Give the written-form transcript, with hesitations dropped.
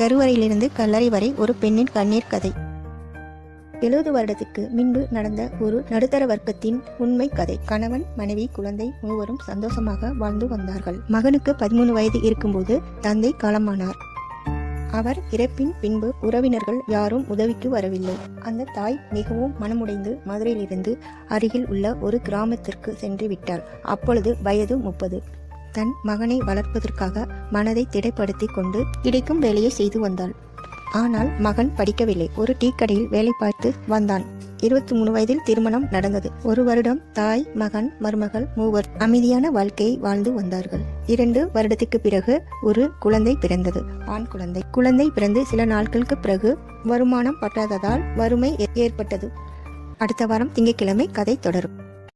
கருவறையிலிருந்து கல்லறை வரை ஒரு பெண்ணின் கண்ணீர் கதை. 70 வருடத்துக்கு முன்பு நடந்த ஒரு நடுத்தர வர்க்கத்தின் உண்மை கதை. கணவன், மனைவி, குழந்தை மூவரும் சந்தோஷமாக வாழ்ந்து வந்தார்கள். மகனுக்கு 13 வயது இருக்கும்போது தந்தை காலமானார். அவர் இறப்பின் பின்பு உறவினர்கள் யாரும் உதவிக்கு வரவில்லை. அந்த தாய் மிகவும் மனமுடைந்து மதுரையிலிருந்து அருகில் உள்ள ஒரு கிராமத்திற்கு சென்று விட்டாள். அப்பொழுது வயது 30. தன் மகனை வளர்ப்பதற்காக மனதை திடப்படுத்தி கொண்டு கிடைக்கும் வேலையை செய்து வந்தாள். ஆனால் மகன் படிக்கவில்லை. ஒரு டீ கடையில் வேலை பார்த்து வந்தான். 23 வயதில் திருமணம் நடந்தது. 1 வருடம் தாய், மகன், மருமகள் மூவர் அமைதியான வாழ்க்கையை வாழ்ந்து வந்தார்கள். 2 வருடத்துக்கு பிறகு ஒரு குழந்தை பிறந்தது. ஆண் குழந்தை. குழந்தை பிறந்து சில நாட்களுக்கு பிறகு வருமானம் பற்றாததால் வறுமை ஏற்பட்டது. அடுத்த வாரம் திங்கட்கிழமை கதை தொடரும்.